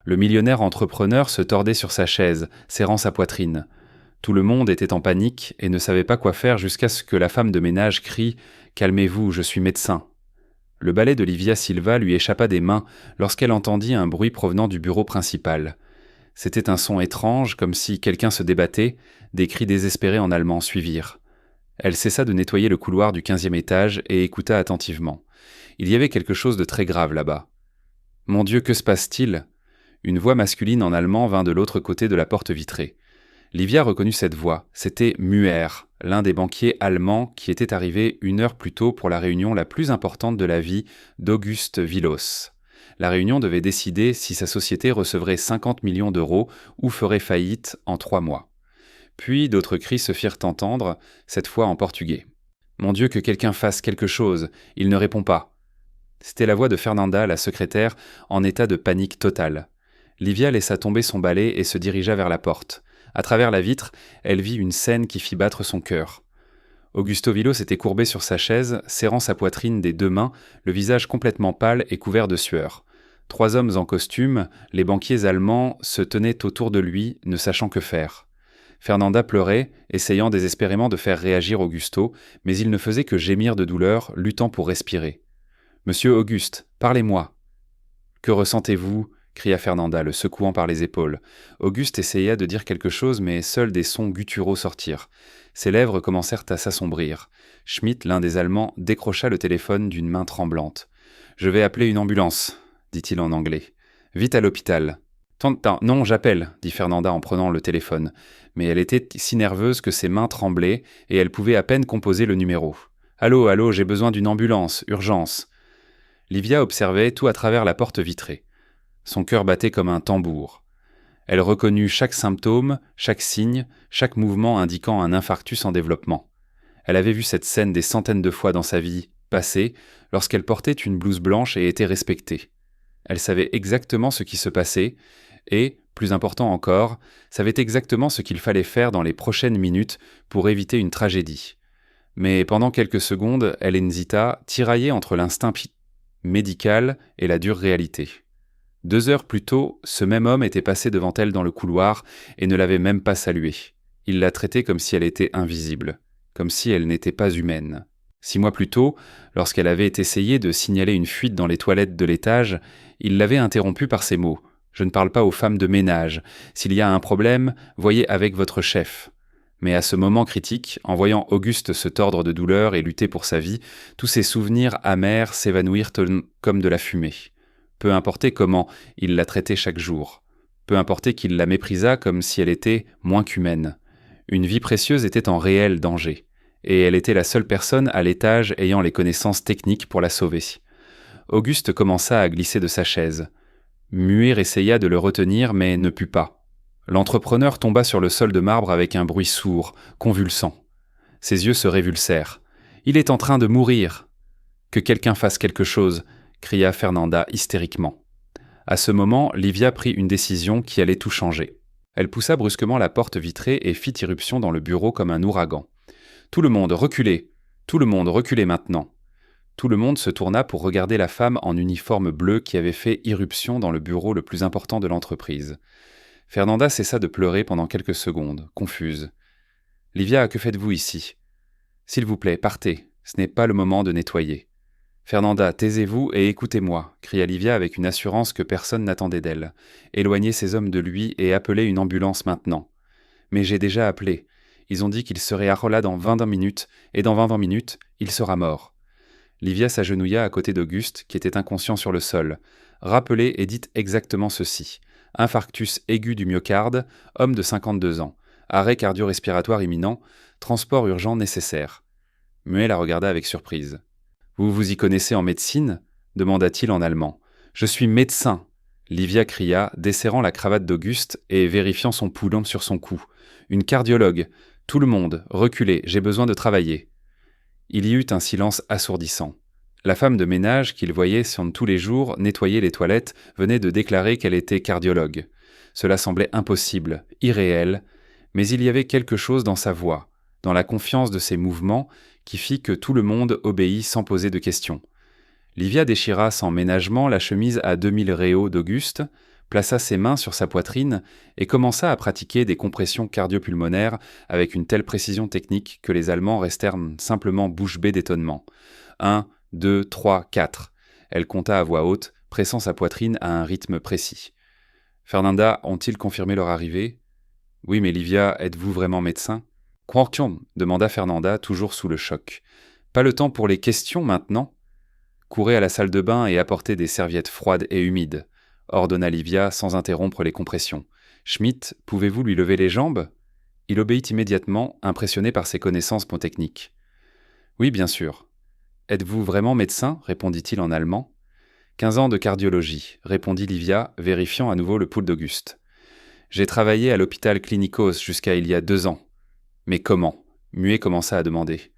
Le millionnaire entrepreneur se tordait sur sa chaise, serrant sa poitrine. Tout le monde était en panique et ne savait pas quoi faire jusqu'à ce que la femme de ménage crie « Calmez-vous, je suis médecin ». Le balai de Livia Silva lui échappa des mains lorsqu'elle entendit un bruit provenant du bureau principal. C'était un son étrange, comme si quelqu'un se débattait, des cris désespérés en allemand suivirent. Elle cessa de nettoyer le couloir du 15e étage et écouta attentivement. Il y avait quelque chose de très grave là-bas. « Mon Dieu, que se passe-t-il » Une voix masculine en allemand vint de l'autre côté de la porte vitrée. Livia reconnut cette voix. C'était Muer, l'un des banquiers allemands qui était arrivé 1 heure plus tôt pour la réunion la plus importante de la vie d'Auguste Willos. La réunion devait décider si sa société recevrait 50 millions d'euros ou ferait faillite en 3 mois. Puis d'autres cris se firent entendre, cette fois en portugais. « Mon Dieu, que quelqu'un fasse quelque chose, il ne répond pas. » C'était la voix de Fernanda, la secrétaire, en état de panique totale. Livia laissa tomber son balai et se dirigea vers la porte. À travers la vitre, elle vit une scène qui fit battre son cœur. Augusto Willos s'était courbé sur sa chaise, serrant sa poitrine des 2 mains, le visage complètement pâle et couvert de sueur. 3 hommes en costume, les banquiers allemands, se tenaient autour de lui, ne sachant que faire. Fernanda pleurait, essayant désespérément de faire réagir Augusto, mais il ne faisait que gémir de douleur, luttant pour respirer. « Monsieur Auguste, parlez-moi !»« Que ressentez-vous » cria Fernanda, le secouant par les épaules. Auguste essaya de dire quelque chose, mais seuls des sons gutturaux sortirent. Ses lèvres commencèrent à s'assombrir. Schmidt, l'un des Allemands, décrocha le téléphone d'une main tremblante. « Je vais appeler une ambulance », dit-il en anglais. « Vite à l'hôpital. »« Non, j'appelle », dit Fernanda en prenant le téléphone. Mais elle était si nerveuse que ses mains tremblaient et elle pouvait à peine composer le numéro. « Allô, j'ai besoin d'une ambulance, urgence !» Livia observait tout à travers la porte vitrée. Son cœur battait comme un tambour. Elle reconnut chaque symptôme, chaque signe, chaque mouvement indiquant un infarctus en développement. Elle avait vu cette scène des centaines de fois dans sa vie passée, lorsqu'elle portait une blouse blanche et était respectée. Elle savait exactement ce qui se passait et, plus important encore, savait exactement ce qu'il fallait faire dans les prochaines minutes pour éviter une tragédie. Mais pendant quelques secondes, elle hésita, tiraillée entre l'instinct médical et la dure réalité. 2 heures plus tôt, ce même homme était passé devant elle dans le couloir et ne l'avait même pas saluée. Il la traitait comme si elle était invisible, comme si elle n'était pas humaine. 6 mois plus tôt, lorsqu'elle avait essayé de signaler une fuite dans les toilettes de l'étage, il l'avait interrompue par ces mots. « Je ne parle pas aux femmes de ménage. S'il y a un problème, voyez avec votre chef. » Mais à ce moment critique, en voyant Auguste se tordre de douleur et lutter pour sa vie, tous ses souvenirs amers s'évanouirent comme de la fumée. Peu importait comment il la traitait chaque jour. Peu importait qu'il la méprisât comme si elle était moins qu'humaine. Une vie précieuse était en réel danger. Et elle était la seule personne à l'étage ayant les connaissances techniques pour la sauver. Auguste commença à glisser de sa chaise. Muir essaya de le retenir, mais ne put pas. L'entrepreneur tomba sur le sol de marbre avec un bruit sourd, convulsant. Ses yeux se révulsèrent. « Il est en train de mourir !»« Que quelqu'un fasse quelque chose !» cria Fernanda hystériquement. À ce moment, Livia prit une décision qui allait tout changer. Elle poussa brusquement la porte vitrée et fit irruption dans le bureau comme un ouragan. « Tout le monde, reculez ! Tout le monde, reculez maintenant !» Tout le monde se tourna pour regarder la femme en uniforme bleu qui avait fait irruption dans le bureau le plus important de l'entreprise. Fernanda cessa de pleurer pendant quelques secondes, confuse. « Livia, que faites-vous ici ? S'il vous plaît, partez, ce n'est pas le moment de nettoyer. »« Fernanda, taisez-vous et écoutez-moi » cria Livia avec une assurance que personne n'attendait d'elle. « Éloignez ces hommes de lui et appelez une ambulance maintenant. »« Mais j'ai déjà appelé. Ils ont dit qu'il serait à Rolla dans 20 minutes, et dans 20 minutes, il sera mort. » Livia s'agenouilla à côté d'Auguste, qui était inconscient sur le sol. « Rappelez et dites exactement ceci. Infarctus aigu du myocarde, homme de 52 ans. Arrêt cardio-respiratoire imminent, transport urgent nécessaire. » Muet la regarda avec surprise. « Vous vous y connaissez en médecine ?» demanda-t-il en allemand. « Je suis médecin !» Livia cria, desserrant la cravate d'Auguste et vérifiant son poulant sur son cou. « Une cardiologue. Tout le monde, reculez, j'ai besoin de travailler. » Il y eut un silence assourdissant. La femme de ménage, qu'il voyait tous les jours nettoyer les toilettes, venait de déclarer qu'elle était cardiologue. Cela semblait impossible, irréel, mais il y avait quelque chose dans sa voix, dans la confiance de ses mouvements, qui fit que tout le monde obéit sans poser de questions. Livia déchira sans ménagement la chemise à 2000 réaux d'Auguste, plaça ses mains sur sa poitrine et commença à pratiquer des compressions cardio-pulmonaires avec une telle précision technique que les Allemands restèrent simplement bouche bée d'étonnement. 1, 2, 3, 4. Elle compta à voix haute, pressant sa poitrine à un rythme précis. Fernanda, ont-ils confirmé leur arrivée ? Oui, mais Livia, êtes-vous vraiment médecin ? Quantum, demanda Fernanda, toujours sous le choc. Pas le temps pour les questions maintenant ? Courez à la salle de bain et apportez des serviettes froides et humides, ordonna Livia sans interrompre les compressions. Schmidt, pouvez-vous lui lever les jambes ? Il obéit immédiatement, impressionné par ses connaissances techniques. Oui, bien sûr. Êtes-vous vraiment médecin ? Répondit-il en allemand. 15 ans de cardiologie, répondit Livia, vérifiant à nouveau le pouls d'Auguste. J'ai travaillé à l'hôpital Clinicos jusqu'à il y a 2 ans. Mais comment ? Muet commença à demander.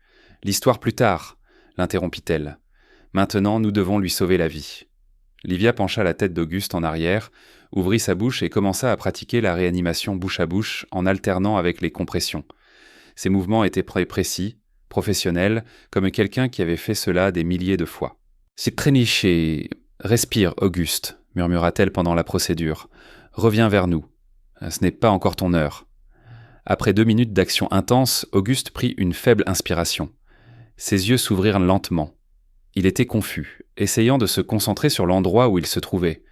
L'histoire plus tard, l'interrompit-elle. Maintenant, nous devons lui sauver la vie. Livia pencha la tête d'Auguste en arrière, ouvrit sa bouche et commença à pratiquer la réanimation bouche à bouche en alternant avec les compressions. Ses mouvements étaient précis, professionnels, comme quelqu'un qui avait fait cela des milliers de fois. « C'est très niché. Respire, Auguste, murmura-t-elle pendant la procédure. Reviens vers nous. Ce n'est pas encore ton heure. » Après 2 minutes d'action intense, Auguste prit une faible inspiration. Ses yeux s'ouvrirent lentement. Il était confus, essayant de se concentrer sur l'endroit où il se trouvait.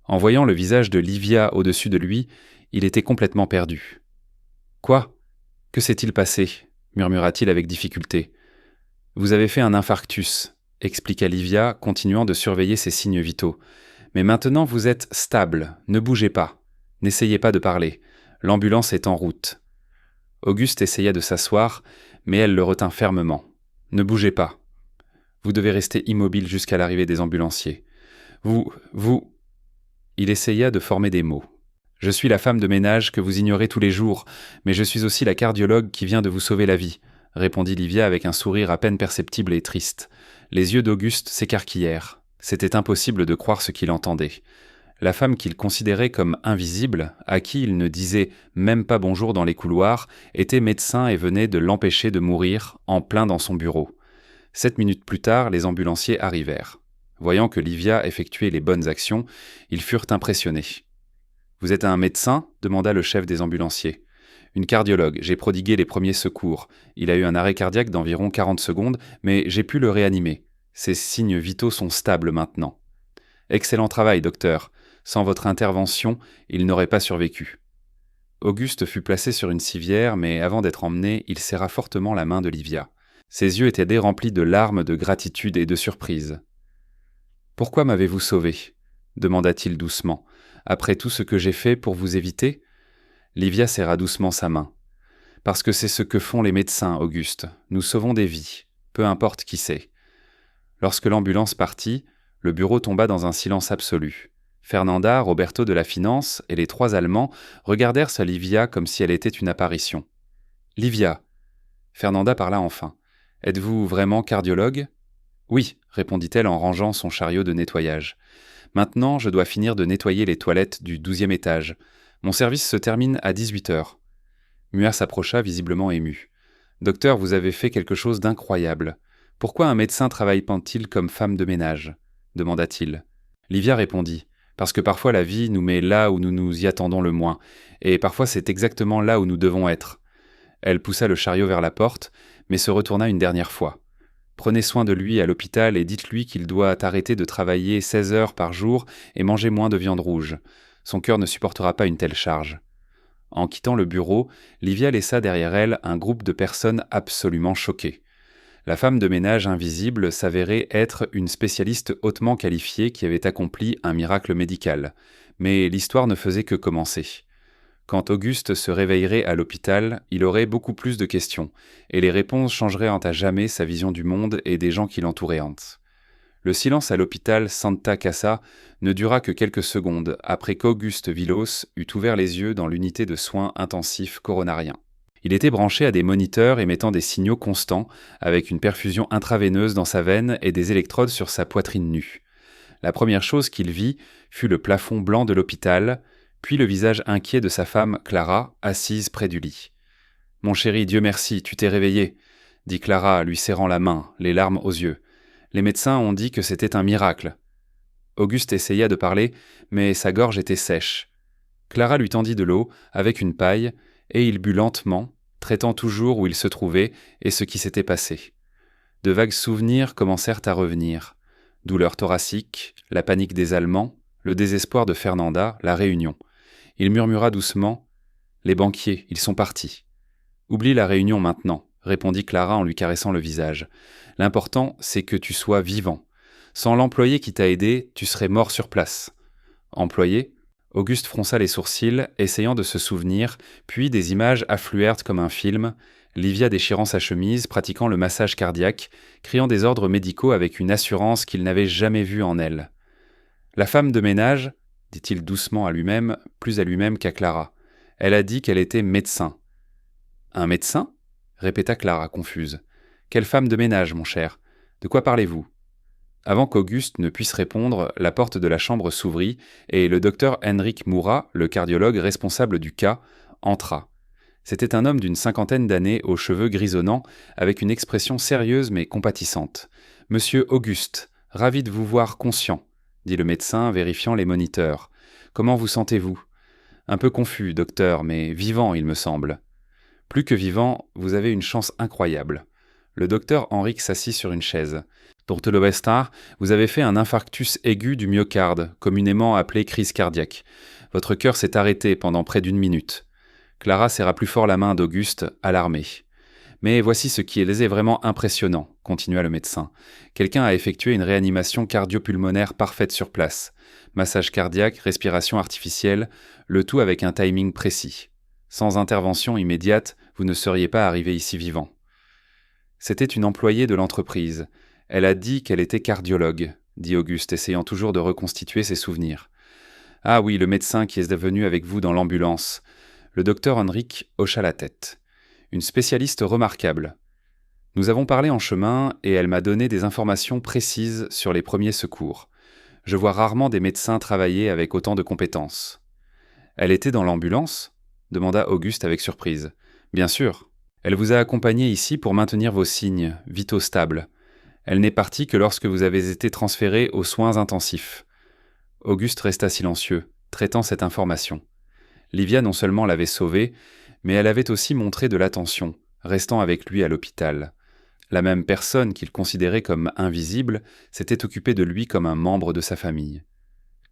En voyant le visage de Livia au-dessus de lui, il était complètement perdu. « Quoi ? Que s'est-il passé ?» murmura-t-il avec difficulté. « Vous avez fait un infarctus », expliqua Livia, continuant de surveiller ses signes vitaux. « Mais maintenant vous êtes stable, ne bougez pas. N'essayez pas de parler. L'ambulance est en route. » Auguste essaya de s'asseoir, mais elle le retint fermement. « Ne bougez pas. Vous devez rester immobile jusqu'à l'arrivée des ambulanciers. Vous... » Il essaya de former des mots. « Je suis la femme de ménage que vous ignorez tous les jours, mais je suis aussi la cardiologue qui vient de vous sauver la vie, » répondit Livia avec un sourire à peine perceptible et triste. Les yeux d'Auguste s'écarquillèrent. C'était impossible de croire ce qu'il entendait. La femme qu'il considérait comme invisible, à qui il ne disait même pas bonjour dans les couloirs, était médecin et venait de l'empêcher de mourir, en plein dans son bureau. 7 minutes plus tard, les ambulanciers arrivèrent. Voyant que Livia effectuait les bonnes actions, ils furent impressionnés. « Vous êtes un médecin ?» demanda le chef des ambulanciers. « Une cardiologue, j'ai prodigué les premiers secours. Il a eu un arrêt cardiaque d'environ 40 secondes, mais j'ai pu le réanimer. Ses signes vitaux sont stables maintenant. »« Excellent travail, docteur. Sans votre intervention, il n'aurait pas survécu. » Auguste fut placé sur une civière, mais avant d'être emmené, il serra fortement la main de Livia. Ses yeux étaient remplis de larmes de gratitude et de surprise. « Pourquoi m'avez-vous sauvé ?» demanda-t-il doucement. « Après tout ce que j'ai fait pour vous éviter ?» Livia serra doucement sa main. « Parce que c'est ce que font les médecins, Auguste. Nous sauvons des vies, peu importe qui c'est. » Lorsque l'ambulance partit, le bureau tomba dans un silence absolu. Fernanda, Roberto de la finance et les 3 Allemands regardèrent sa Livia comme si elle était une apparition. « Livia !» Fernanda parla enfin. « Êtes-vous vraiment cardiologue ?»« Oui, » répondit-elle en rangeant son chariot de nettoyage. « Maintenant, je dois finir de nettoyer les toilettes du 12e étage. Mon service se termine à 18h. » Muat s'approcha, visiblement ému. « Docteur, vous avez fait quelque chose d'incroyable. Pourquoi un médecin travaille-t-il comme femme de ménage ?» demanda-t-il. Livia répondit. « Parce que parfois la vie nous met là où nous nous y attendons le moins, et parfois c'est exactement là où nous devons être. » Elle poussa le chariot vers la porte, mais se retourna une dernière fois. « Prenez soin de lui à l'hôpital et dites-lui qu'il doit arrêter de travailler 16 heures par jour et manger moins de viande rouge. Son cœur ne supportera pas une telle charge. » En quittant le bureau, Livia laissa derrière elle un groupe de personnes absolument choquées. La femme de ménage invisible s'avérait être une spécialiste hautement qualifiée qui avait accompli un miracle médical. Mais l'histoire ne faisait que commencer. Quand Auguste se réveillerait à l'hôpital, il aurait beaucoup plus de questions, et les réponses changeraient à jamais sa vision du monde et des gens qui l'entouraient. Le silence à l'hôpital Santa Casa ne dura que quelques secondes après qu'Auguste Vilos eut ouvert les yeux dans l'unité de soins intensifs coronariens. Il était branché à des moniteurs émettant des signaux constants, avec une perfusion intraveineuse dans sa veine et des électrodes sur sa poitrine nue. La première chose qu'il vit fut le plafond blanc de l'hôpital, puis le visage inquiet de sa femme, Clara, assise près du lit. « Mon chéri, Dieu merci, tu t'es réveillé », dit Clara, lui serrant la main, les larmes aux yeux. « Les médecins ont dit que c'était un miracle. » Auguste essaya de parler, mais sa gorge était sèche. Clara lui tendit de l'eau avec une paille, et il but lentement, traitant toujours où il se trouvait et ce qui s'était passé. De vagues souvenirs commencèrent à revenir. Douleur thoracique, la panique des Allemands, le désespoir de Fernanda, la réunion. Il murmura doucement « Les banquiers, ils sont partis. » « Oublie la réunion maintenant, » répondit Clara en lui caressant le visage. « L'important, c'est que tu sois vivant. Sans l'employé qui t'a aidé, tu serais mort sur place. » Employé ? Auguste fronça les sourcils, essayant de se souvenir, puis des images affluèrent comme un film, Livia déchirant sa chemise, pratiquant le massage cardiaque, criant des ordres médicaux avec une assurance qu'il n'avait jamais vue en elle. « La femme de ménage, dit-il doucement à lui-même, plus à lui-même qu'à Clara. Elle a dit qu'elle était médecin. » « Un médecin ?» répéta Clara, confuse. « Quelle femme de ménage, mon cher ? De quoi parlez-vous » Avant qu'Auguste ne puisse répondre, la porte de la chambre s'ouvrit et le docteur Henrik Moura, le cardiologue responsable du cas, entra. C'était un homme d'une 50aine d'années aux cheveux grisonnants, avec une expression sérieuse mais compatissante. « Monsieur Auguste, ravi de vous voir conscient, » dit le médecin, vérifiant les moniteurs. « Comment vous sentez-vous ?»« Un peu confus, docteur, mais vivant, il me semble. » « Plus que vivant, vous avez une chance incroyable. » Le docteur Henrik s'assit sur une chaise. « Pour te le bestar, vous avez fait un infarctus aigu du myocarde, communément appelé crise cardiaque. Votre cœur s'est arrêté pendant près d'1 minute. » Clara serra plus fort la main d'Auguste, alarmée. « Mais voici ce qui est vraiment impressionnant, » continua le médecin. « Quelqu'un a effectué une réanimation cardio-pulmonaire parfaite sur place. Massage cardiaque, respiration artificielle, le tout avec un timing précis. Sans intervention immédiate, vous ne seriez pas arrivé ici vivant. » C'était une employée de l'entreprise. Elle a dit qu'elle était cardiologue, dit Auguste, essayant toujours de reconstituer ses souvenirs. Ah oui, le médecin qui est venu avec vous dans l'ambulance. Le docteur Henrik hocha la tête. Une spécialiste remarquable. Nous avons parlé en chemin et elle m'a donné des informations précises sur les premiers secours. Je vois rarement des médecins travailler avec autant de compétences. Elle était dans l'ambulance ? Demanda Auguste avec surprise. Bien sûr. Elle vous a accompagné ici pour maintenir vos signes, vitaux stables. Elle n'est partie que lorsque vous avez été transféré aux soins intensifs. Auguste resta silencieux, traitant cette information. Livia non seulement l'avait sauvé, mais elle avait aussi montré de l'attention, restant avec lui à l'hôpital. La même personne qu'il considérait comme invisible s'était occupée de lui comme un membre de sa famille.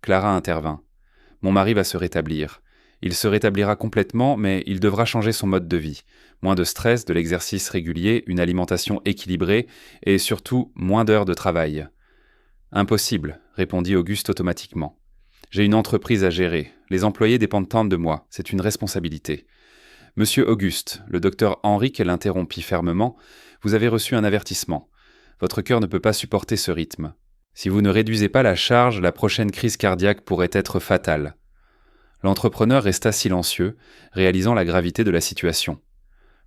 Clara intervint. « Mon mari va se rétablir. Il se rétablira complètement, mais il devra changer son mode de vie. Moins de stress, de l'exercice régulier, une alimentation équilibrée et surtout moins d'heures de travail. »« Impossible, » répondit Auguste automatiquement. « J'ai une entreprise à gérer. Les employés dépendent tant de moi. C'est une responsabilité. »« Monsieur Auguste, le docteur Henrik l'interrompit fermement. Vous avez reçu un avertissement. Votre cœur ne peut pas supporter ce rythme. Si vous ne réduisez pas la charge, la prochaine crise cardiaque pourrait être fatale. » L'entrepreneur resta silencieux, réalisant la gravité de la situation.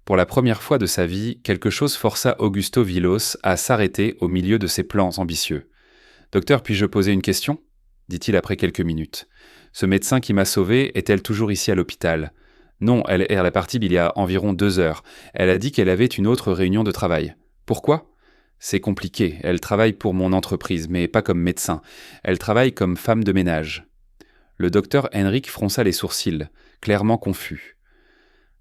Pour la première fois de sa vie, quelque chose força Augusto Vilos à s'arrêter au milieu de ses plans ambitieux. « Docteur, puis-je poser une question ?» dit-il après quelques minutes. « Ce médecin qui m'a sauvé est-elle toujours ici à l'hôpital ? » Non, elle est partie il y a environ 2 heures. Elle a dit qu'elle avait une autre réunion de travail. Pourquoi ? C'est compliqué. Elle travaille pour mon entreprise, mais pas comme médecin. Elle travaille comme femme de ménage. Le docteur Henrik fronça les sourcils, clairement confus.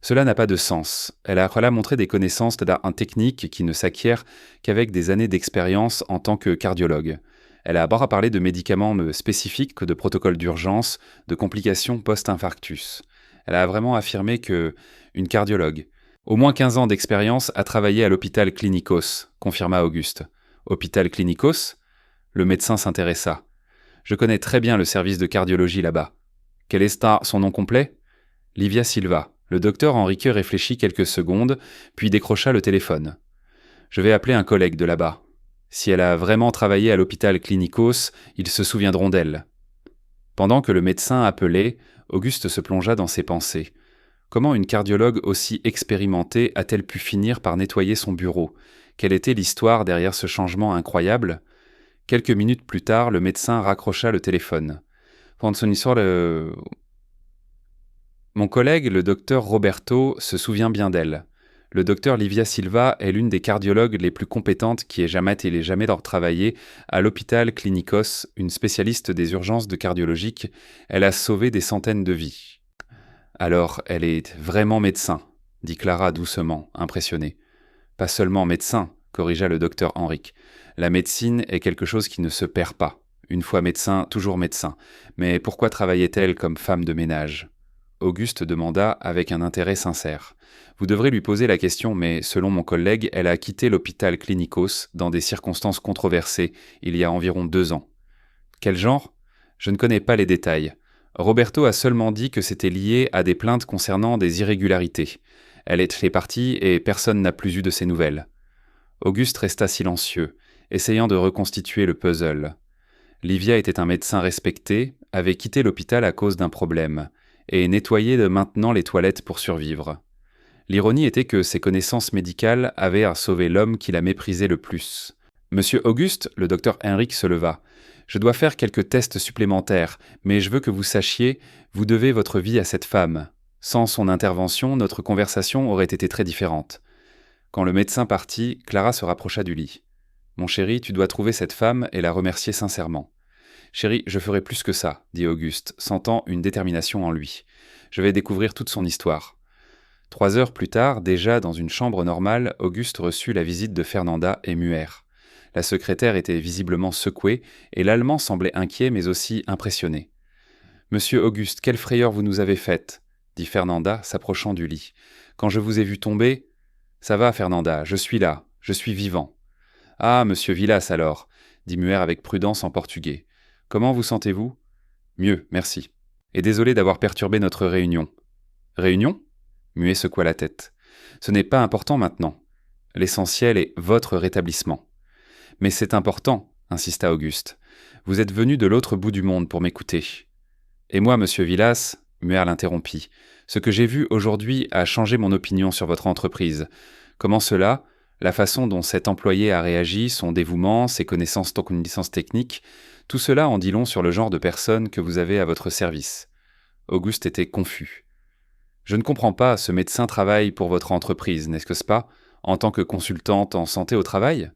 Cela n'a pas de sens. Elle a montré des connaissances d'un technique qui ne s'acquièrent qu'avec des années d'expérience en tant que cardiologue. Elle a parlé de médicaments spécifiques, de protocoles d'urgence, de complications post-infarctus. Elle a vraiment affirmé qu'une cardiologue, au moins 15 ans d'expérience, a travaillé à l'hôpital Klinikos, confirma Auguste. Hôpital Klinikos ? Le médecin s'intéressa. Je connais très bien le service de cardiologie là-bas. Quel est son nom complet ? Livia Silva. Le docteur Henrique réfléchit quelques secondes, puis décrocha le téléphone. Je vais appeler un collègue de là-bas. Si elle a vraiment travaillé à l'hôpital Klinikos, ils se souviendront d'elle. Pendant que le médecin appelait, Auguste se plongea dans ses pensées. Comment une cardiologue aussi expérimentée a-t-elle pu finir par nettoyer son bureau ? Quelle était l'histoire derrière ce changement incroyable ? Quelques minutes plus tard, le médecin raccrocha le téléphone. Mon collègue, le docteur Roberto, se souvient bien d'elle. Le docteur Livia Silva est l'une des cardiologues les plus compétentes qui ait jamais travaillé à l'hôpital Clinicos, une spécialiste des urgences de cardiologique. Elle a sauvé des centaines de vies. Alors, elle est vraiment médecin, dit Clara doucement, impressionnée. Pas seulement médecin, corrigea le docteur Henrique. La médecine est quelque chose qui ne se perd pas. Une fois médecin, toujours médecin. Mais pourquoi travaillait-elle comme femme de ménage ? Auguste demanda avec un intérêt sincère. Vous devrez lui poser la question, mais selon mon collègue, elle a quitté l'hôpital Clinicos dans des circonstances controversées il y a environ 2 ans. Quel genre ? Je ne connais pas les détails. Roberto a seulement dit que c'était lié à des plaintes concernant des irrégularités. Elle est partie et personne n'a plus eu de ses nouvelles. Auguste resta silencieux, essayant de reconstituer le puzzle. Livia était un médecin respecté, avait quitté l'hôpital à cause d'un problème, et nettoyait maintenant les toilettes pour survivre. L'ironie était que ses connaissances médicales avaient à sauver l'homme qui la méprisait le plus. « Monsieur Auguste », le docteur Henrique se leva. « Je dois faire quelques tests supplémentaires, mais je veux que vous sachiez, vous devez votre vie à cette femme. Sans son intervention, notre conversation aurait été très différente. » Quand le médecin partit, Clara se rapprocha du lit. « Mon chéri, tu dois trouver cette femme et la remercier sincèrement. »« Chéri, je ferai plus que ça, » dit Auguste, sentant une détermination en lui. « Je vais découvrir toute son histoire. » 3 heures plus tard, déjà dans une chambre normale, Auguste reçut la visite de Fernanda et Muer. La secrétaire était visiblement secouée et l'Allemand semblait inquiet mais aussi impressionné. « Monsieur Auguste, quelle frayeur vous nous avez faite » dit Fernanda, s'approchant du lit. « Quand je vous ai vu tomber... »« Ça va, Fernanda, je suis là, je suis vivant. »« Ah, monsieur Villas alors » dit Muer avec prudence en portugais. « Comment vous sentez-vous ?»« Mieux, merci. Et désolé d'avoir perturbé notre réunion. »« Réunion ?» Muet secoua la tête. « Ce n'est pas important maintenant. L'essentiel est votre rétablissement. »« Mais c'est important, » insista Auguste. « Vous êtes venu de l'autre bout du monde pour m'écouter. »« Et moi, monsieur Villas, » Muer l'interrompit. « Ce que j'ai vu aujourd'hui a changé mon opinion sur votre entreprise. Comment cela ? La façon dont cet employé a réagi, son dévouement, ses connaissances techniques, tout cela en dit long sur le genre de personne que vous avez à votre service. » Auguste était confus. « Je ne comprends pas, ce médecin travaille pour votre entreprise, n'est-ce pas, en tant que consultante en santé au travail ? »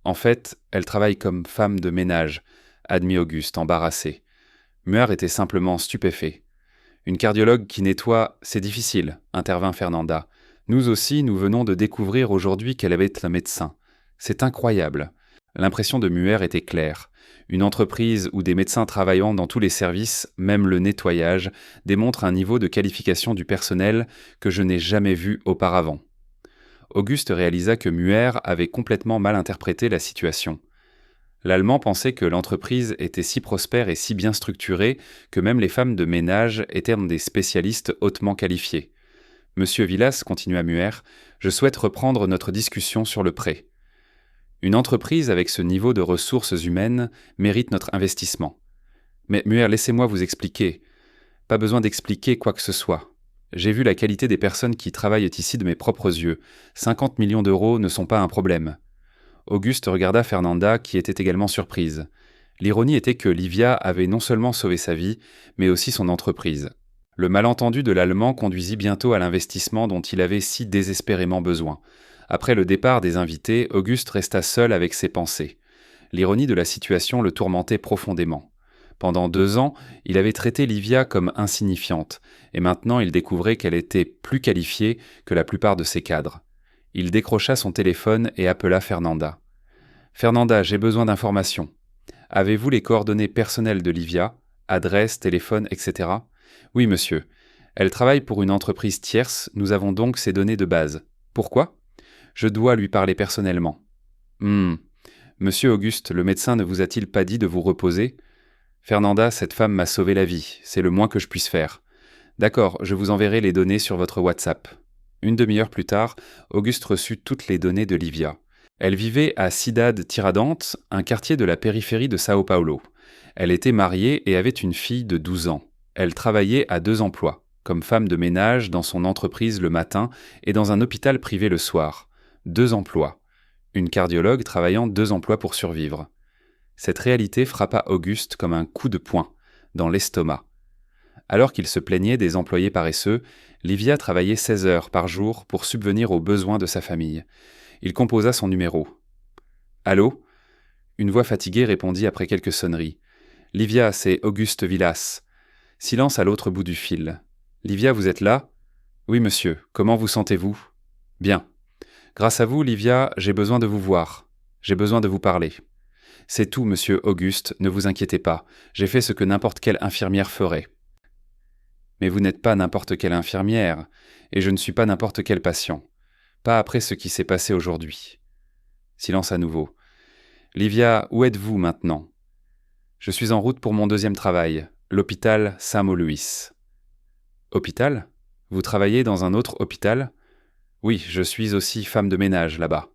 « En fait, elle travaille comme femme de ménage, » admit Auguste, embarrassé. Muer était simplement stupéfait. « Une cardiologue qui nettoie, c'est difficile, » intervint Fernanda. « Nous aussi, nous venons de découvrir aujourd'hui qu'elle avait un médecin. C'est incroyable. » L'impression de Muer était claire. Une entreprise où des médecins travaillant dans tous les services, même le nettoyage, démontre un niveau de qualification du personnel que je n'ai jamais vu auparavant. Auguste réalisa que Muer avait complètement mal interprété la situation. L'Allemand pensait que l'entreprise était si prospère et si bien structurée que même les femmes de ménage étaient des spécialistes hautement qualifiés. « Monsieur Villas, » continua Muer, « je souhaite reprendre notre discussion sur le prêt. Une entreprise avec ce niveau de ressources humaines mérite notre investissement. Mais Muer, laissez-moi vous expliquer. Pas besoin d'expliquer quoi que ce soit. J'ai vu la qualité des personnes qui travaillent ici de mes propres yeux. 50 millions d'euros ne sont pas un problème. » Auguste regarda Fernanda, qui était également surprise. L'ironie était que Livia avait non seulement sauvé sa vie, mais aussi son entreprise. Le malentendu de l'Allemand conduisit bientôt à l'investissement dont il avait si désespérément besoin. Après le départ des invités, Auguste resta seul avec ses pensées. L'ironie de la situation le tourmentait profondément. Pendant 2 ans, il avait traité Livia comme insignifiante, et maintenant il découvrait qu'elle était plus qualifiée que la plupart de ses cadres. Il décrocha son téléphone et appela Fernanda. « Fernanda, j'ai besoin d'informations. Avez-vous les coordonnées personnelles de Livia, adresse, téléphone, etc. » « Oui, monsieur. Elle travaille pour une entreprise tierce, nous avons donc ses données de base. Pourquoi ? Je dois lui parler personnellement. »« Monsieur Auguste, le médecin ne vous a-t-il pas dit de vous reposer ? Fernanda, cette femme m'a sauvé la vie, c'est le moins que je puisse faire. D'accord, je vous enverrai les données sur votre WhatsApp. » Une demi-heure plus tard, Auguste reçut toutes les données de Livia. Elle vivait à Cidade Tiradentes, un quartier de la périphérie de Sao Paulo. Elle était mariée et avait une fille de 12 ans. Elle travaillait à 2 emplois, comme femme de ménage dans son entreprise le matin et dans un hôpital privé le soir. 2 emplois. Une cardiologue travaillant 2 emplois pour survivre. Cette réalité frappa Auguste comme un coup de poing dans l'estomac. Alors qu'il se plaignait des employés paresseux, Livia travaillait 16 heures par jour pour subvenir aux besoins de sa famille. Il composa son numéro. « Allô ?» Une voix fatiguée répondit après quelques sonneries. « Livia, c'est Auguste Villas. » Silence à l'autre bout du fil. « Livia, vous êtes là ?»« Oui, monsieur. Comment vous sentez-vous ?»« Bien. Grâce à vous, Livia, j'ai besoin de vous voir. J'ai besoin de vous parler. » « C'est tout, monsieur Auguste, ne vous inquiétez pas. J'ai fait ce que n'importe quelle infirmière ferait. » « Mais vous n'êtes pas n'importe quelle infirmière, et je ne suis pas n'importe quel patient. Pas après ce qui s'est passé aujourd'hui. » Silence à nouveau. « Livia, où êtes-vous maintenant ?»« Je suis en route pour mon deuxième travail, l'hôpital Saint-Maulouis. »« Hôpital ? Vous travaillez dans un autre hôpital ? » ?»« Oui, je suis aussi femme de ménage là-bas. »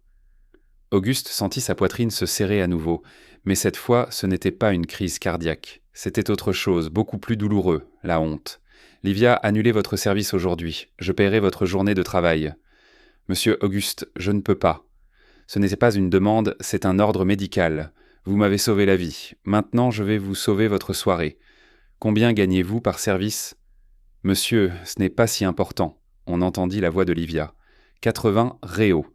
Auguste sentit sa poitrine se serrer à nouveau, mais cette fois ce n'était pas une crise cardiaque. C'était autre chose, beaucoup plus douloureux, la honte. « Livia, annulez votre service aujourd'hui. Je paierai votre journée de travail. »« Monsieur Auguste, je ne peux pas. Ce n'était pas une demande, c'est un ordre médical. Vous m'avez sauvé la vie. Maintenant, je vais vous sauver votre soirée. Combien gagnez-vous par service ? » ?»« Monsieur, ce n'est pas si important. » On entendit la voix de Livia. « 80 réaux.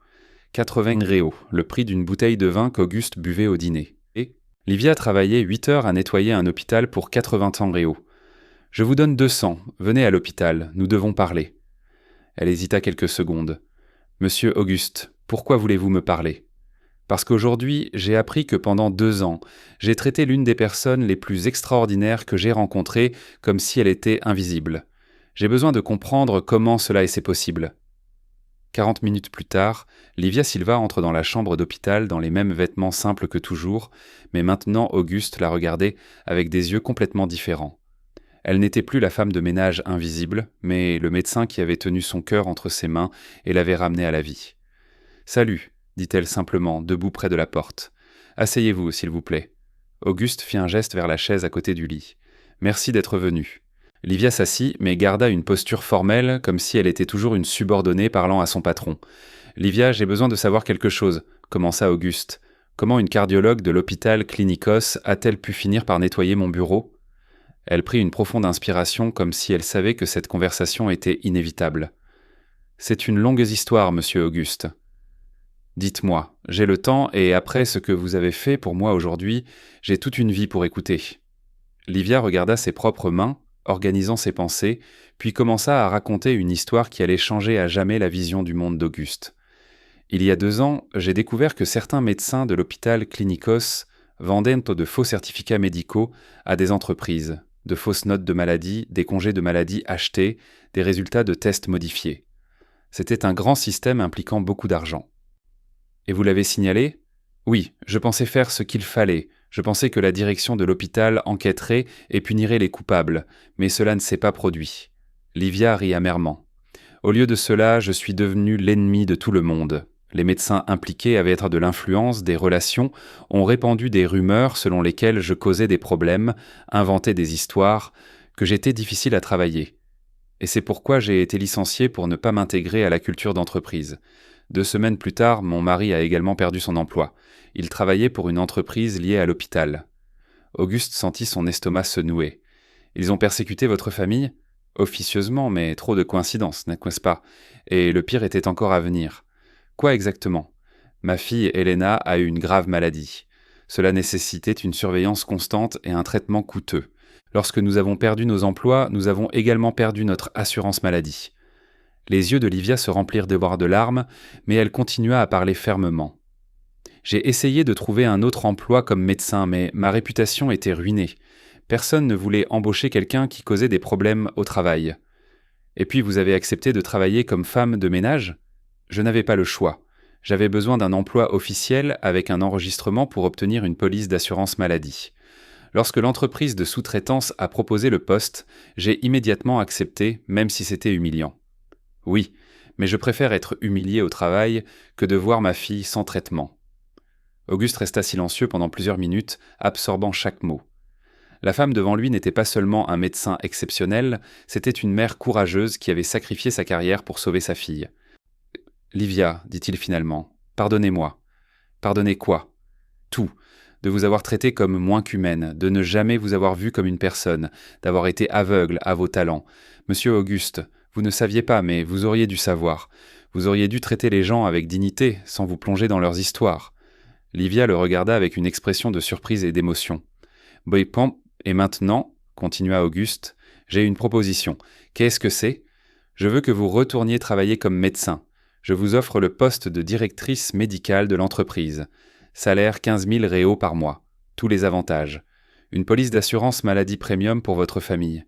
80 réaux, le prix d'une bouteille de vin qu'Auguste buvait au dîner. Et Livia travaillait 8 heures à nettoyer un hôpital pour 80 réaux. « Je vous donne 200. Venez à l'hôpital. Nous devons parler. » Elle hésita quelques secondes. « Monsieur Auguste, pourquoi voulez-vous me parler ? » « Parce qu'aujourd'hui, j'ai appris que pendant 2 ans, j'ai traité l'une des personnes les plus extraordinaires que j'ai rencontrées comme si elle était invisible. J'ai besoin de comprendre comment cela est possible. » 40 minutes plus tard, Livia Silva entre dans la chambre d'hôpital dans les mêmes vêtements simples que toujours, mais maintenant Auguste la regardait avec des yeux complètement différents. Elle n'était plus la femme de ménage invisible, mais le médecin qui avait tenu son cœur entre ses mains et l'avait ramenée à la vie. « Salut !» dit-elle simplement, debout près de la porte. « Asseyez-vous, s'il vous plaît. » Auguste fit un geste vers la chaise à côté du lit. « Merci d'être venu. » Livia s'assit, mais garda une posture formelle, comme si elle était toujours une subordonnée parlant à son patron. « Livia, j'ai besoin de savoir quelque chose, » commença Auguste. « Comment une cardiologue de l'hôpital Clinicos a-t-elle pu finir par nettoyer mon bureau ?» Elle prit une profonde inspiration, comme si elle savait que cette conversation était inévitable. « C'est une longue histoire, monsieur Auguste. » « Dites-moi, j'ai le temps et après ce que vous avez fait pour moi aujourd'hui, j'ai toute une vie pour écouter. » Livia regarda ses propres mains, organisant ses pensées, puis commença à raconter une histoire qui allait changer à jamais la vision du monde d'Auguste. « Il y a 2 ans, j'ai découvert que certains médecins de l'hôpital Clinicos vendaient de faux certificats médicaux à des entreprises, de fausses notes de maladie, des congés de maladie achetés, des résultats de tests modifiés. C'était un grand système impliquant beaucoup d'argent. Et vous l'avez signalé ? Oui, je pensais faire ce qu'il fallait. Je pensais que la direction de l'hôpital enquêterait et punirait les coupables, mais cela ne s'est pas produit. » Livia rit amèrement. « Au lieu de cela, je suis devenu l'ennemi de tout le monde. Les médecins impliqués avaient de l'influence, des relations, ont répandu des rumeurs selon lesquelles je causais des problèmes, inventais des histoires, que j'étais difficile à travailler. Et c'est pourquoi j'ai été licencié pour ne pas m'intégrer à la culture d'entreprise. 2 semaines plus tard, mon mari a également perdu son emploi. Il travaillait pour une entreprise liée à l'hôpital. » Auguste sentit son estomac se nouer. « Ils ont persécuté votre famille ? Officieusement, mais trop de coïncidences, n'est-ce pas ? Et le pire était encore à venir. Quoi exactement ? Ma fille, Elena, a eu une grave maladie. Cela nécessitait une surveillance constante et un traitement coûteux. Lorsque nous avons perdu nos emplois, nous avons également perdu notre assurance maladie. » Les yeux de Livia se remplirent de larmes, mais elle continua à parler fermement. « J'ai essayé de trouver un autre emploi comme médecin, mais ma réputation était ruinée. Personne ne voulait embaucher quelqu'un qui causait des problèmes au travail. Et puis vous avez accepté de travailler comme femme de ménage ? Je n'avais pas le choix. J'avais besoin d'un emploi officiel avec un enregistrement pour obtenir une police d'assurance maladie. Lorsque l'entreprise de sous-traitance a proposé le poste, j'ai immédiatement accepté, même si c'était humiliant. Oui, mais je préfère être humilié au travail que de voir ma fille sans traitement. » Auguste resta silencieux pendant plusieurs minutes, absorbant chaque mot. La femme devant lui n'était pas seulement un médecin exceptionnel, c'était une mère courageuse qui avait sacrifié sa carrière pour sauver sa fille. « Livia, dit-il finalement, pardonnez-moi. » « Pardonnez quoi ? Tout. de vous avoir traité comme moins qu'humaine, de ne jamais vous avoir vu comme une personne, d'avoir été aveugle à vos talents. Monsieur Auguste, vous ne saviez pas, mais vous auriez dû savoir. Vous auriez dû traiter les gens avec dignité, sans vous plonger dans leurs histoires. » Livia le regarda avec une expression de surprise et d'émotion. « Bon, et maintenant, continua Auguste, j'ai une proposition. Qu'est-ce que c'est ? Je veux que vous retourniez travailler comme médecin. Je vous offre le poste de directrice médicale de l'entreprise. Salaire 15 000 réaux par mois. Tous les avantages. Une police d'assurance maladie premium pour votre famille. »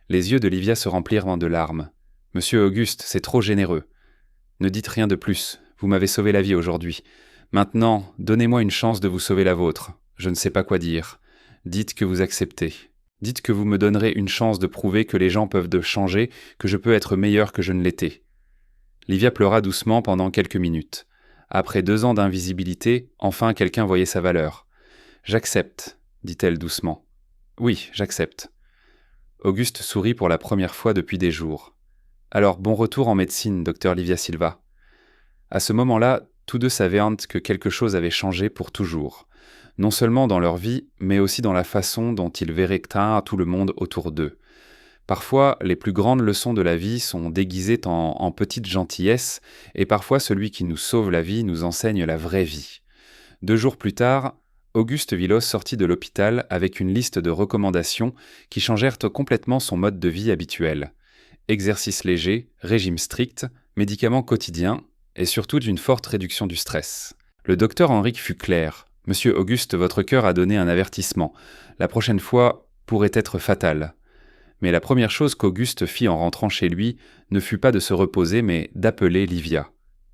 Les yeux de Livia se remplirent de larmes. « Monsieur Auguste, c'est trop généreux. Ne dites rien de plus. Vous m'avez sauvé la vie aujourd'hui. Maintenant, donnez-moi une chance de vous sauver la vôtre. Je ne sais pas quoi dire. Dites que vous acceptez. Dites que vous me donnerez une chance de prouver que les gens peuvent changer, que je peux être meilleur que je ne l'étais. » Livia pleura doucement pendant quelques minutes. Après 2 ans d'invisibilité, enfin quelqu'un voyait sa valeur. « J'accepte, » dit-elle doucement. « Oui, j'accepte. » Auguste sourit pour la première fois depuis des jours. « Alors, bon retour en médecine, docteur Livia Silva. » À ce moment-là, tous deux savaient que quelque chose avait changé pour toujours. Non seulement dans leur vie, mais aussi dans la façon dont ils verraient tout le monde autour d'eux. Parfois, les plus grandes leçons de la vie sont déguisées en petites gentillesses, et parfois celui qui nous sauve la vie nous enseigne la vraie vie. 2 jours plus tard, Auguste Villos sortit de l'hôpital avec une liste de recommandations qui changèrent complètement son mode de vie habituel. Exercice léger, régime strict, médicaments quotidiens, et surtout d'une forte réduction du stress. Le docteur Henrique fut clair. « Monsieur Auguste, votre cœur a donné un avertissement. La prochaine fois pourrait être fatale. » Mais la première chose qu'Auguste fit en rentrant chez lui ne fut pas de se reposer, mais d'appeler Livia.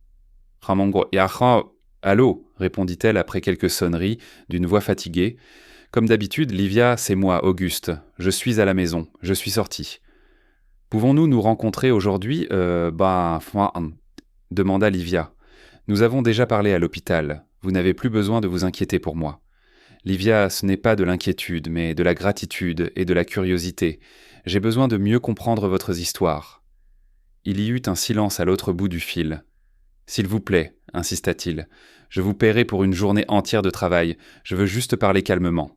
« Ramongo yaha, allô ?» répondit-elle après quelques sonneries, d'une voix fatiguée. « Comme d'habitude, Livia, c'est moi, Auguste. Je suis à la maison. Je suis sorti. »« Pouvons-nous nous rencontrer aujourd'hui demanda Livia. « Nous avons déjà parlé à l'hôpital. Vous n'avez plus besoin de vous inquiéter pour moi. » Livia, ce n'est pas de l'inquiétude, mais de la gratitude et de la curiosité. J'ai besoin de mieux comprendre votre histoire. Il y eut un silence à l'autre bout du fil. « S'il vous plaît, insista-t-il, je vous paierai pour une journée entière de travail. Je veux juste parler calmement. »«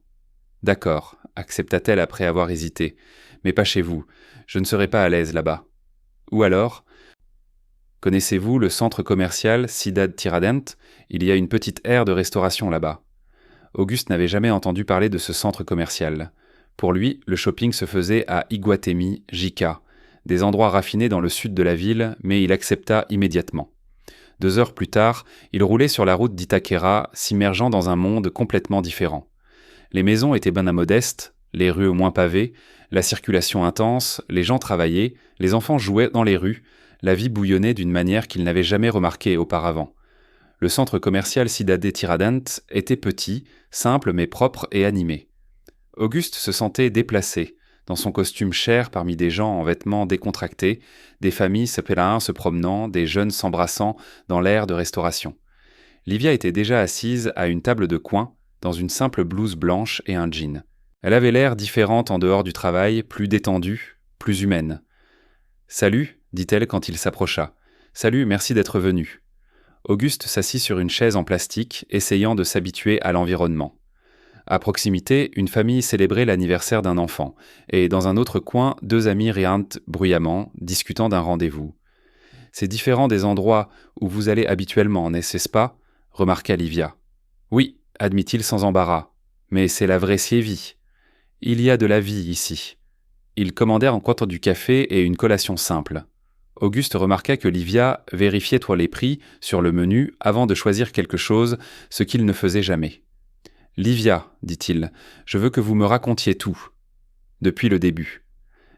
D'accord, accepta-t-elle après avoir hésité. Mais pas chez vous. Je ne serai pas à l'aise là-bas. Ou alors, connaissez-vous le centre commercial Cidade Tiradentes ? Il y a une petite aire de restauration là-bas. » Auguste n'avait jamais entendu parler de ce centre commercial. Pour lui, le shopping se faisait à Iguatemi, Jica, des endroits raffinés dans le sud de la ville, mais il accepta immédiatement. 2 heures plus tard, il roulait sur la route d'Itaquera, s'immergeant dans un monde complètement différent. Les maisons étaient bien modestes, les rues moins pavées, la circulation intense, les gens travaillaient, les enfants jouaient dans les rues, la vie bouillonnait d'une manière qu'il n'avait jamais remarquée auparavant. Le centre commercial Cidade Tiradentes était petit, simple mais propre et animé. Auguste se sentait déplacé, dans son costume cher parmi des gens en vêtements décontractés, des familles se promenant, des jeunes s'embrassant dans l'air de restauration. Livia était déjà assise à une table de coin, dans une simple blouse blanche et un jean. Elle avait l'air différente en dehors du travail, plus détendue, plus humaine. « Salut » dit-elle quand il s'approcha. « Salut, merci d'être venu. » Auguste s'assit sur une chaise en plastique, essayant de s'habituer à l'environnement. À proximité, une famille célébrait l'anniversaire d'un enfant, et dans un autre coin, 2 amis riant bruyamment, discutant d'un rendez-vous. « C'est différent des endroits où vous allez habituellement, n'est-ce pas ?» remarqua Livia. « Oui, admit-il sans embarras, mais c'est la vraie Siévie. Il y a de la vie ici. » Ils commandèrent en comptant du café et une collation simple. Auguste remarqua que Livia vérifiait les prix sur le menu avant de choisir quelque chose, ce qu'il ne faisait jamais. « Livia, dit-il, je veux que vous me racontiez tout. Depuis le début. »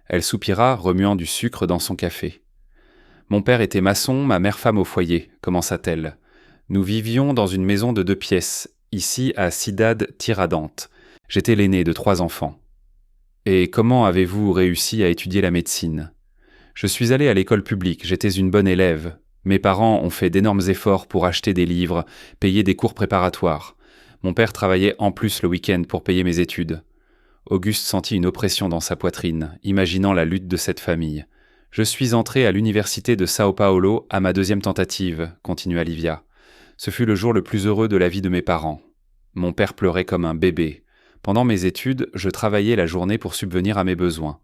Elle soupira, remuant du sucre dans son café. « Mon père était maçon, ma mère femme au foyer, commença-t-elle. Nous vivions dans une maison de 2 pièces, ici à Cidade Tiradentes. J'étais l'aîné de 3 enfants. Et comment avez-vous réussi à étudier la médecine ? Je suis allé à l'école publique, j'étais une bonne élève. Mes parents ont fait d'énormes efforts pour acheter des livres, payer des cours préparatoires. Mon père travaillait en plus le week-end pour payer mes études. » Auguste sentit une oppression dans sa poitrine, imaginant la lutte de cette famille. « Je suis entré à l'université de Sao Paulo à ma 2e tentative, continua Livia. Ce fut le jour le plus heureux de la vie de mes parents. Mon père pleurait comme un bébé. Pendant mes études, je travaillais la journée pour subvenir à mes besoins.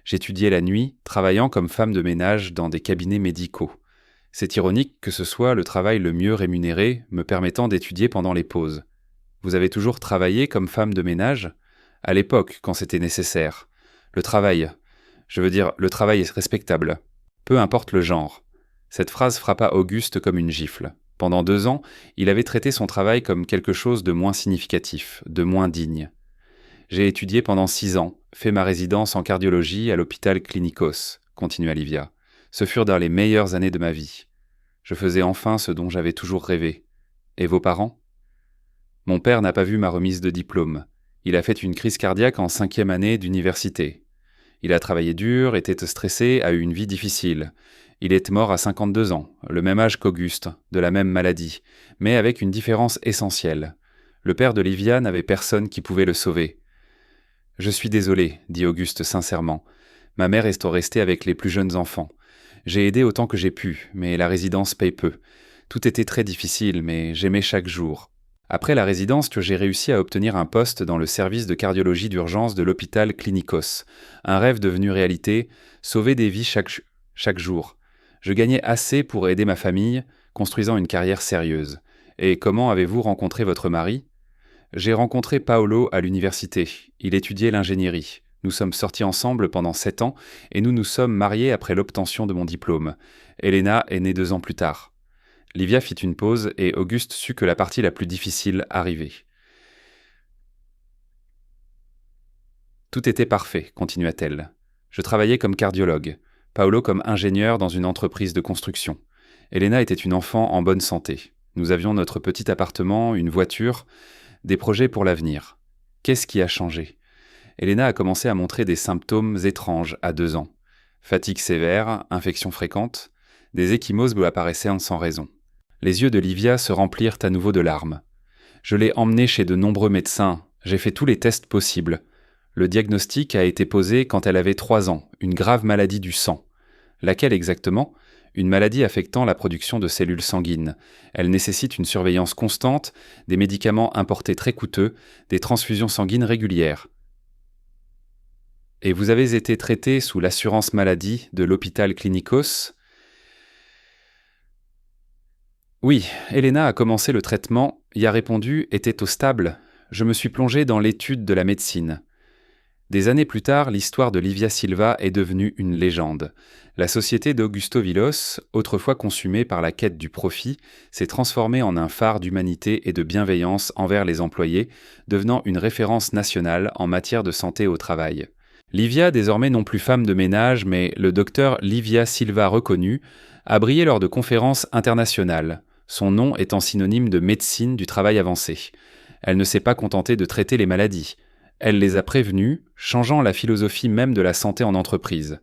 J'étudiais la nuit, travaillant comme femme de ménage dans des cabinets médicaux. C'est ironique que ce soit le travail le mieux rémunéré, me permettant d'étudier pendant les pauses. Vous avez toujours travaillé comme femme de ménage ? À l'époque, quand c'était nécessaire. Le travail. Je veux dire, le travail est respectable. Peu importe le genre. Cette phrase frappa Auguste comme une gifle. Pendant 2 ans, il avait traité son travail comme quelque chose de moins significatif, de moins digne. J'ai étudié pendant 6 ans, fait ma résidence en cardiologie à l'hôpital Klinikos, continua Livia. Ce furent dans les meilleures années de ma vie. Je faisais enfin ce dont j'avais toujours rêvé. Et vos parents ? Mon père n'a pas vu ma remise de diplôme. Il a fait une crise cardiaque en 5e année d'université. Il a travaillé dur, était stressé, a eu une vie difficile. Il est mort à 52 ans, le même âge qu'Auguste, de la même maladie, mais avec une différence essentielle. Le père de Livia n'avait personne qui pouvait le sauver. « Je suis désolé, dit Auguste sincèrement. Ma mère est restée avec les plus jeunes enfants. J'ai aidé autant que j'ai pu, mais la résidence paye peu. Tout était très difficile, mais j'aimais chaque jour. Après la résidence, j'ai réussi à obtenir un poste dans le service de cardiologie d'urgence de l'hôpital Klinikos. Un rêve devenu réalité, sauver des vies chaque jour. Je gagnais assez pour aider ma famille, construisant une carrière sérieuse. Et comment avez-vous rencontré votre mari ? J'ai rencontré Paolo à l'université. Il étudiait l'ingénierie. Nous sommes sortis ensemble pendant 7 ans et nous nous sommes mariés après l'obtention de mon diplôme. Elena est née 2 ans plus tard. Livia fit une pause et Auguste sut que la partie la plus difficile arrivait. Tout était parfait, continua-t-elle. Je travaillais comme cardiologue, Paolo comme ingénieur dans une entreprise de construction. Elena était une enfant en bonne santé. Nous avions notre petit appartement, une voiture, des projets pour l'avenir. Qu'est-ce qui a changé ? Elena a commencé à montrer des symptômes étranges à 2 ans. Fatigue sévère, infections fréquentes, des ecchymoses lui apparaissaient sans raison. Les yeux de Livia se remplirent à nouveau de larmes. Je l'ai emmenée chez de nombreux médecins, j'ai fait tous les tests possibles. Le diagnostic a été posé quand elle avait 3 ans, une grave maladie du sang. Laquelle exactement ? Une maladie affectant la production de cellules sanguines. Elle nécessite une surveillance constante, des médicaments importés très coûteux, des transfusions sanguines régulières. Et vous avez été traité sous l'assurance maladie de l'hôpital Klinikos ? Oui, Elena a commencé le traitement, y a répondu, était au stable. Je me suis plongé dans l'étude de la médecine. Des années plus tard, l'histoire de Livia Silva est devenue une légende. La société d'Augusto Vilos, autrefois consumée par la quête du profit, s'est transformée en un phare d'humanité et de bienveillance envers les employés, devenant une référence nationale en matière de santé au travail. Livia, désormais non plus femme de ménage, mais le docteur Livia Silva reconnu, a brillé lors de conférences internationales, son nom étant synonyme de médecine du travail avancé. Elle ne s'est pas contentée de traiter les maladies. Elle les a prévenues, changeant la philosophie même de la santé en entreprise.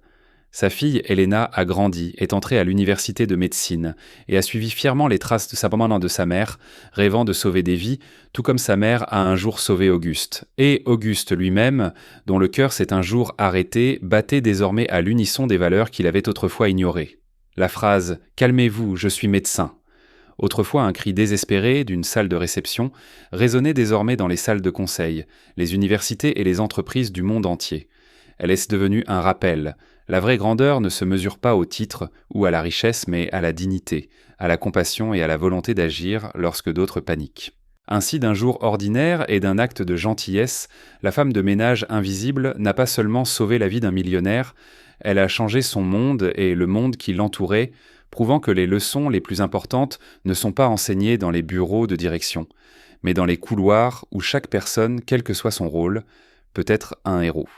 Sa fille, Elena, a grandi, est entrée à l'université de médecine et a suivi fièrement les traces de sa maman et de sa mère, rêvant de sauver des vies, tout comme sa mère a un jour sauvé Auguste. Et Auguste lui-même, dont le cœur s'est un jour arrêté, battait désormais à l'unisson des valeurs qu'il avait autrefois ignorées. La phrase « Calmez-vous, je suis médecin », autrefois un cri désespéré d'une salle de réception, résonnait désormais dans les salles de conseil, les universités et les entreprises du monde entier. Elle est devenue un rappel. La vraie grandeur ne se mesure pas au titre ou à la richesse, mais à la dignité, à la compassion et à la volonté d'agir lorsque d'autres paniquent. Ainsi, d'un jour ordinaire et d'un acte de gentillesse, la femme de ménage invisible n'a pas seulement sauvé la vie d'un millionnaire, elle a changé son monde et le monde qui l'entourait, prouvant que les leçons les plus importantes ne sont pas enseignées dans les bureaux de direction, mais dans les couloirs où chaque personne, quel que soit son rôle, peut être un héros.